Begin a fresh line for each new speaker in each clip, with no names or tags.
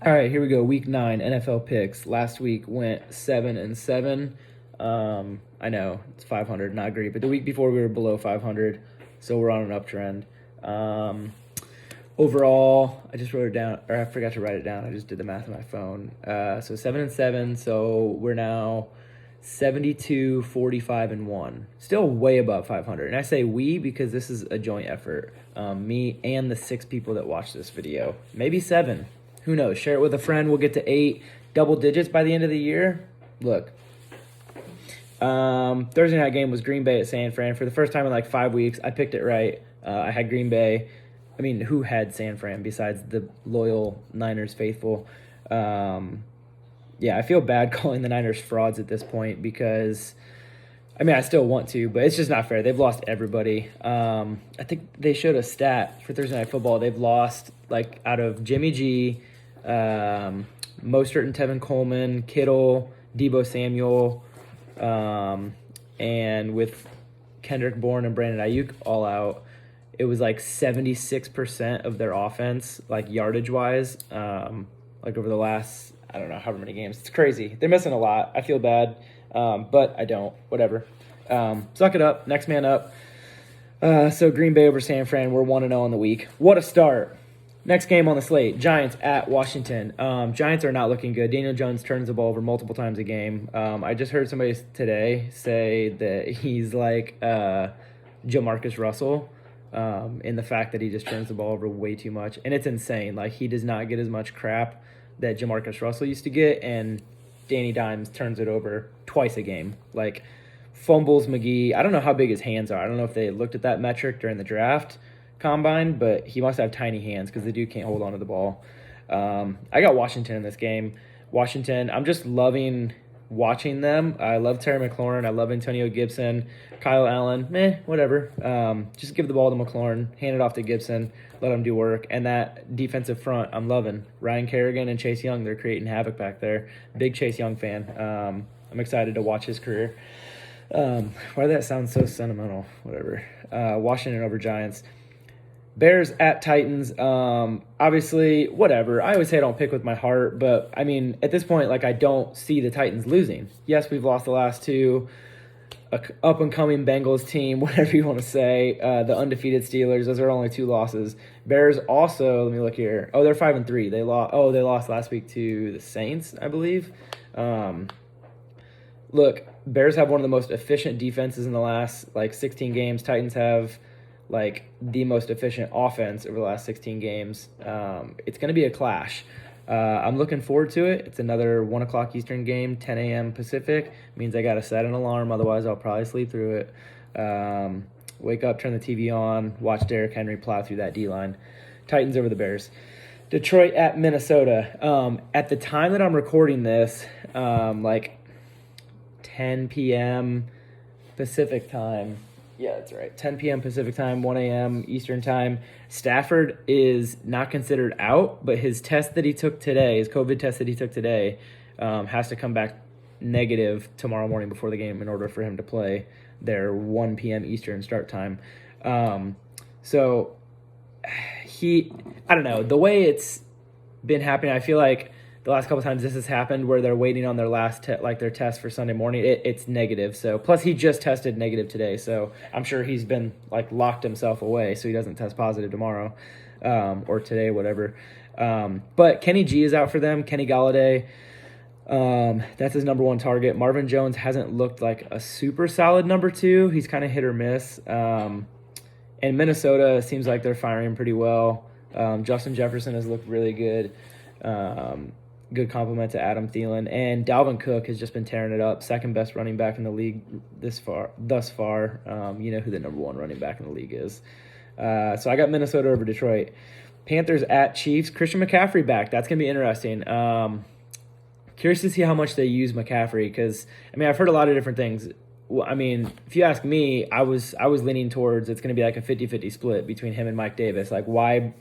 All right, here we go. Week 9 NFL picks. Last week went 7-7. I know it's 500, not great, but the week before we were below 500, so we're on an uptrend. Overall, I just wrote it down, or I forgot to write it down. I just did the math on my phone. So 7-7. So we're now 72, 45, and 1. Still way above 500. And I say we because this is a joint effort. Me and the 6 people that watch this video. Maybe 7. Who knows? Share it with a friend. We'll get to 8 double digits by the end of the year. Look. Thursday night game was Green Bay at San Fran. For the first time in like 5 weeks, I picked it right. I had Green Bay. I mean, who had San Fran besides the loyal Niners faithful? Yeah, I feel bad calling the Niners frauds at this point because, I mean, I still want to, but it's just not fair. They've lost everybody. I think they showed a stat for Thursday Night Football. They've lost, like, out of Jimmy G, Mostert and Tevin Coleman, Kittle, Deebo Samuel, and with Kendrick Bourne and Brandon Ayuk all out, it was like 76% of their offense, like yardage-wise, like over the last, I don't know, however many games. It's crazy. They're missing a lot. I feel bad, but I don't. Whatever. Suck it up. Next man up. So Green Bay over San Fran. We're 1-0 on the week. What a start. Next game on the slate, Giants at Washington. Giants are not looking good. Daniel Jones turns the ball over multiple times a game. I just heard somebody today say that he's like Jamarcus Russell in the fact that he just turns the ball over way too much. And it's insane. Like, he does not get as much crap that Jamarcus Russell used to get, and Danny Dimes turns it over twice a game. Like, fumbles McGee. I don't know how big his hands are. I don't know if they looked at that metric during the draft combine, but he must have tiny hands because the dude can't hold on to the ball. I got Washington in this game. Washington, I'm just loving watching them. I love Terry McLaurin. I love Antonio Gibson. Kyle Allen, whatever. Just give the ball to McLaurin, hand it off to Gibson, let him do work. And that defensive front, I'm loving. Ryan Kerrigan and Chase Young, they're creating havoc back there. Big Chase Young fan. I'm excited to watch his career. Why did that sound so sentimental? Whatever. Washington over Giants. Bears at Titans. Obviously, whatever. I always say I don't pick with my heart, but I mean, at this point, like, I don't see the Titans losing. Yes, we've lost the last 2. Up and coming Bengals team, whatever you want to say. The undefeated Steelers. Those are only 2 losses. Bears also. Let me look here. Oh, they're 5-3. They lost. Oh, they lost last week to the Saints, I believe. Look, Bears have one of the most efficient defenses in the last 16 games. Titans have the most efficient offense over the last 16 games. It's going to be a clash. I'm looking forward to it. It's another 1 o'clock Eastern game, 10 a.m. Pacific. Means I got to set an alarm, otherwise I'll probably sleep through it. Wake up, turn the TV on, watch Derrick Henry plow through that D-line. Titans over the Bears. Detroit at Minnesota. At the time that I'm recording this, 10 p.m. Pacific time. Yeah, that's right. 10 p.m. Pacific time, 1 a.m. Eastern time. Stafford is not considered out, but his test that he took today, his COVID test that he took today, has to come back negative tomorrow morning before the game in order for him to play their 1 p.m. Eastern start time. So I don't know. The way it's been happening, I feel like the last couple times this has happened where they're waiting on their last their test for Sunday morning, it's negative. So plus he just tested negative today, so I'm sure he's been locked himself away so he doesn't test positive tomorrow or today, whatever. But Kenny G is out for them. Kenny Galladay, that's his number 1 target. Marvin Jones hasn't looked like a super solid number 2. He's kind of hit or miss. And Minnesota seems like they're firing pretty well. Justin Jefferson has looked really good. Good compliment to Adam Thielen. And Dalvin Cook has just been tearing it up. Second best running back in the league thus far. You know who the number 1 running back in the league is. So I got Minnesota over Detroit. Panthers at Chiefs. Christian McCaffrey back. That's going to be interesting. Curious to see how much they use McCaffrey because, I mean, I've heard a lot of different things. Well, I mean, if you ask me, I was leaning towards it's going to be like a 50-50 split between him and Mike Davis. Like, why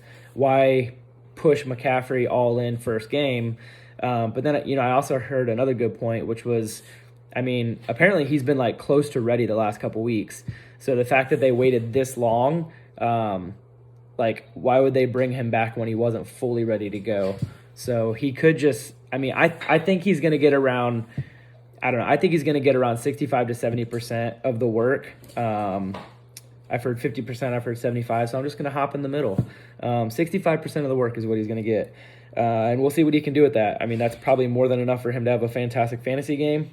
push McCaffrey all in first game? But then, I also heard another good point, which was, I mean, apparently he's been close to ready the last couple weeks. So the fact that they waited this long, why would they bring him back when he wasn't fully ready to go? So he could just, I think he's going to get around, I don't know, I think he's going to get around 65 to 70% of the work. I've heard 50%, I've heard 75%, so I'm just going to hop in the middle. 65% of the work is what he's going to get. And we'll see what he can do with that. That's probably more than enough for him to have a fantastic fantasy game.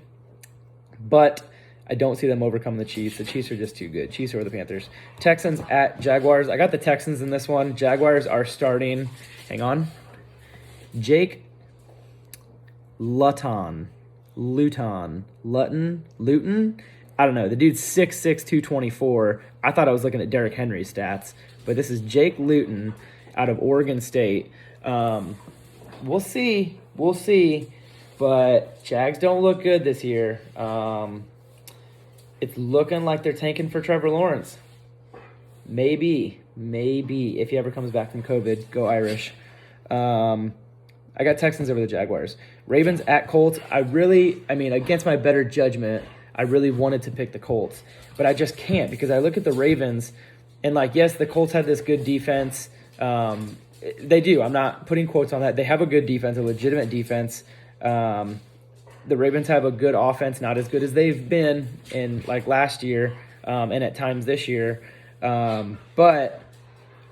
But I don't see them overcoming the Chiefs. The Chiefs are just too good. Chiefs over the Panthers. Texans at Jaguars. I got the Texans in this one. Jaguars are starting, hang on, Jake Luton. I don't know. The dude's 6'6", 224. I thought I was looking at Derrick Henry's stats. But this is Jake Luton out of Oregon State. We'll see. But Jags don't look good this year. It's looking like they're tanking for Trevor Lawrence. Maybe, if he ever comes back from COVID. Go Irish. I got Texans over the Jaguars. Ravens at Colts. Against my better judgment, I really wanted to pick the Colts. But I just can't because I look at the Ravens and, yes, the Colts have this good defense. They do. I'm not putting quotes on that. They have a good defense, a legitimate defense. The Ravens have a good offense, not as good as they've been in last year and at times this year. But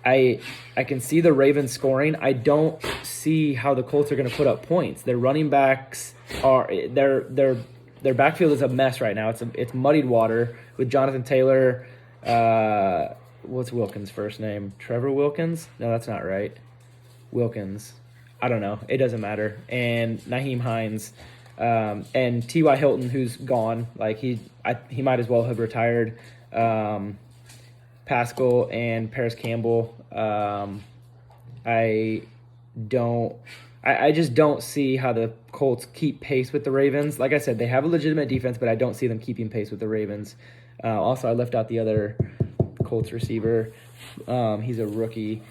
I can see the Ravens scoring. I don't see how the Colts are going to put up points. Their running backs their backfield is a mess right now. It's muddied water with Jonathan Taylor. What's Wilkins' first name? Trevor Wilkins? No, that's not right. Wilkins. I don't know. It doesn't matter. And Naheem Hines. And T.Y. Hilton, who's gone. He might as well have retired. Pascal and Paris Campbell. I just don't see how the Colts keep pace with the Ravens. Like I said, they have a legitimate defense, but I don't see them keeping pace with the Ravens. Also, I left out the other Colts receiver. He's a rookie.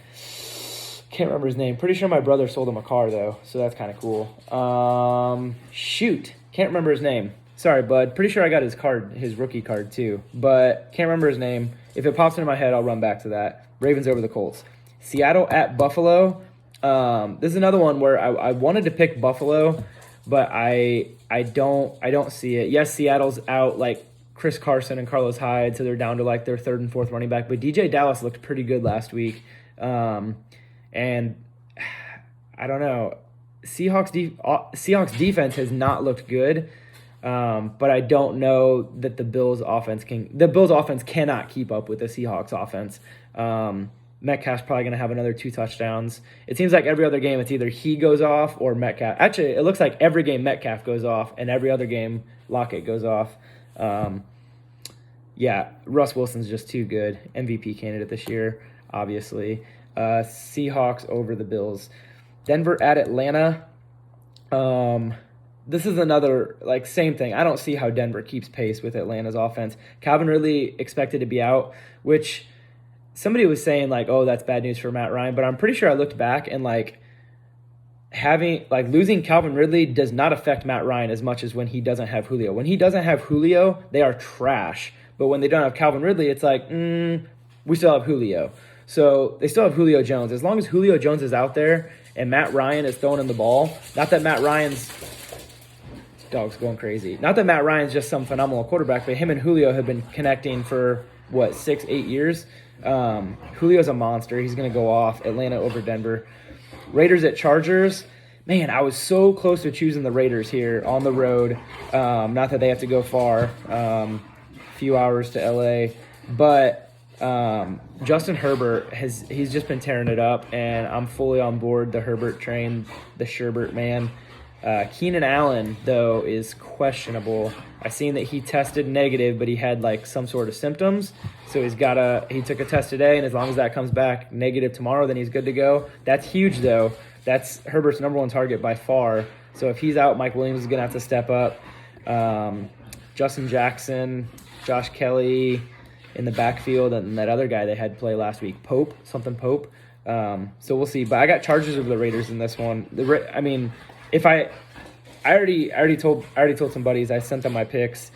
Can't remember his name. Pretty sure my brother sold him a car, though, so that's kind of cool. Can't remember his name. Sorry, bud. Pretty sure I got his rookie card, too, but can't remember his name. If it pops into my head, I'll run back to that. Ravens over the Colts. Seattle at Buffalo. This is another one where I wanted to pick Buffalo, but I don't see it. Yes, Seattle's out Chris Carson and Carlos Hyde, so they're down to their third and fourth running back. But DJ Dallas looked pretty good last week. And I don't know. Seahawks defense has not looked good, but I don't know that the Bills offense cannot keep up with the Seahawks offense. Metcalf's probably going to have another 2 touchdowns. It seems like every other game it's either he goes off or Metcalf. Actually, it looks like every game Metcalf goes off and every other game Lockett goes off. Russ Wilson's just too good. MVP candidate this year, obviously. Seahawks over the Bills. Denver at Atlanta. This is another, same thing. I don't see how Denver keeps pace with Atlanta's offense. Calvin Ridley expected to be out, which somebody was saying, oh, that's bad news for Matt Ryan. But I'm pretty sure I looked back and, losing Calvin Ridley does not affect Matt Ryan as much as when he doesn't have Julio. When he doesn't have Julio, they are trash. But when they don't have Calvin Ridley, it's we still have Julio. So they still have Julio Jones. As long as Julio Jones is out there and Matt Ryan is throwing in the ball, not that Matt Ryan's dog's going crazy. Not that Matt Ryan's just some phenomenal quarterback, but him and Julio have been connecting for, 6-8 years? Julio's a monster. He's going to go off. Atlanta over Denver. Raiders at Chargers. Man, I was so close to choosing the Raiders here on the road. Not that they have to go far. Few hours to L.A., but Justin Herbert he's just been tearing it up, and I'm fully on board the Herbert train, the Sherbert man. Keenan Allen, though, is questionable. I seen that he tested negative, but he had some sort of symptoms. So he took a test today, and as long as that comes back negative tomorrow, then he's good to go. That's huge, though. That's Herbert's number one target by far. So if he's out, Mike Williams is going to have to step up. Justin Jackson, Josh Kelly in the backfield, and that other guy they had play last week, Pope. So we'll see. But I got Chargers over the Raiders in this one. If I already told some buddies, I sent them my picks.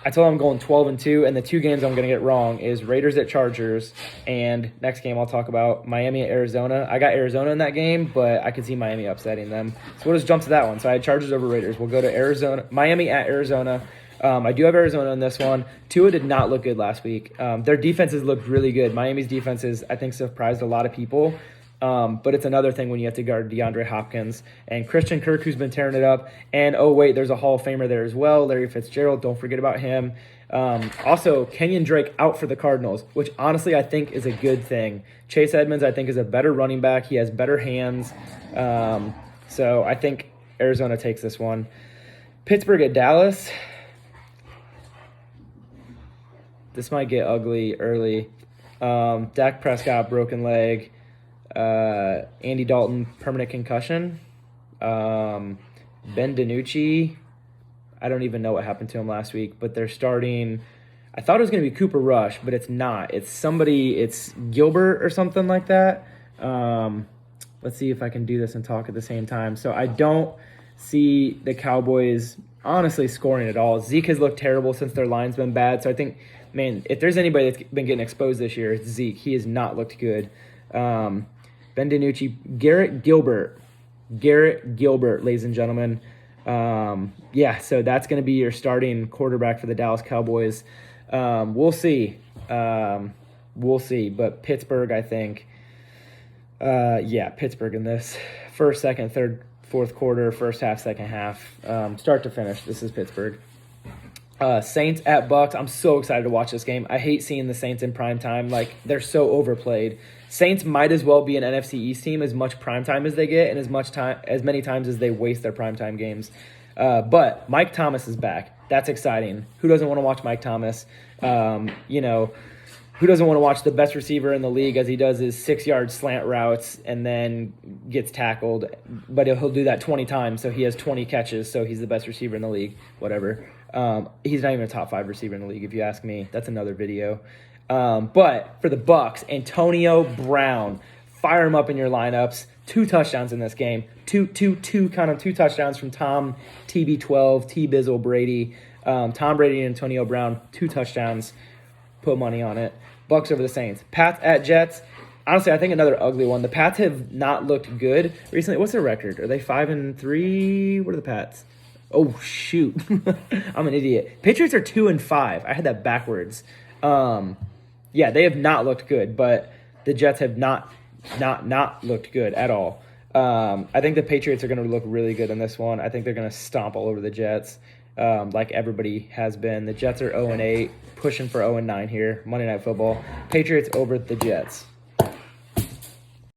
I told him I'm going 12-2, and the two games I'm going to get wrong is Raiders at Chargers, and next game I'll talk about Miami at Arizona. I got Arizona in that game, but I could see Miami upsetting them. So we'll just jump to that one. So I had Chargers over Raiders. We'll go to Arizona, Miami at Arizona. I do have Arizona in this one. Tua did not look good last week. Their defenses looked really good. Miami's defenses, I think, surprised a lot of people. But it's another thing when you have to guard DeAndre Hopkins and Christian Kirk, who's been tearing it up. And, oh, wait, there's a Hall of Famer there as well, Larry Fitzgerald. Don't forget about him. Also, Kenyon Drake out for the Cardinals, which honestly I think is a good thing. Chase Edmonds, I think, is a better running back. He has better hands. So I think Arizona takes this one. Pittsburgh at Dallas. This might get ugly early. Dak Prescott, broken leg. Andy Dalton, permanent concussion. Ben DiNucci, I don't even know what happened to him last week, but they're starting. I thought it was going to be Cooper Rush, but it's not. It's Gilbert or something like that. Let's see if I can do this and talk at the same time. So I don't see the Cowboys honestly scoring at all. Zeke has looked terrible since their line's been bad. So I think, man, if there's anybody that's been getting exposed this year, it's Zeke. He has not looked good. Ben DiNucci, Garrett Gilbert, ladies and gentlemen. So that's going to be your starting quarterback for the Dallas Cowboys. We'll see. But Pittsburgh, I think. Pittsburgh in this. First, second, third, fourth quarter, first half, second half. Start to finish, this is Pittsburgh. Saints at Bucks. I'm so excited to watch this game. I hate seeing the Saints in prime time. Like, they're so overplayed. Saints might as well be an NFC East team, as much prime time as they get and as many times as they waste their prime time games. But Mike Thomas is back. That's exciting. Who doesn't want to watch Mike Thomas? Who doesn't want to watch the best receiver in the league as he does his 6-yard slant routes and then gets tackled? But he'll do that 20 times, so he has 20 catches, so he's the best receiver in the league, whatever. He's not even a top 5 receiver in the league, if you ask me. That's another video. But for the Bucks, Antonio Brown, fire him up in your lineups. 2 touchdowns in this game. Two touchdowns from Tom TB12, T-Bizzle Brady. Tom Brady and Antonio Brown, 2 touchdowns. Put money on it. Bucks over the Saints. Pats at Jets. Honestly, I think another ugly one. The Pats have not looked good recently. What's their record? Are they 5-3? What are the Pats? Oh, shoot. I'm an idiot. Patriots are 2-5. I had that backwards. They have not looked good, but the Jets have not looked good at all. I think the Patriots are going to look really good in this one. I think they're going to stomp all over the Jets, like everybody has been. The Jets are 0-8, pushing for 0-9 here. Monday Night Football. Patriots over the Jets.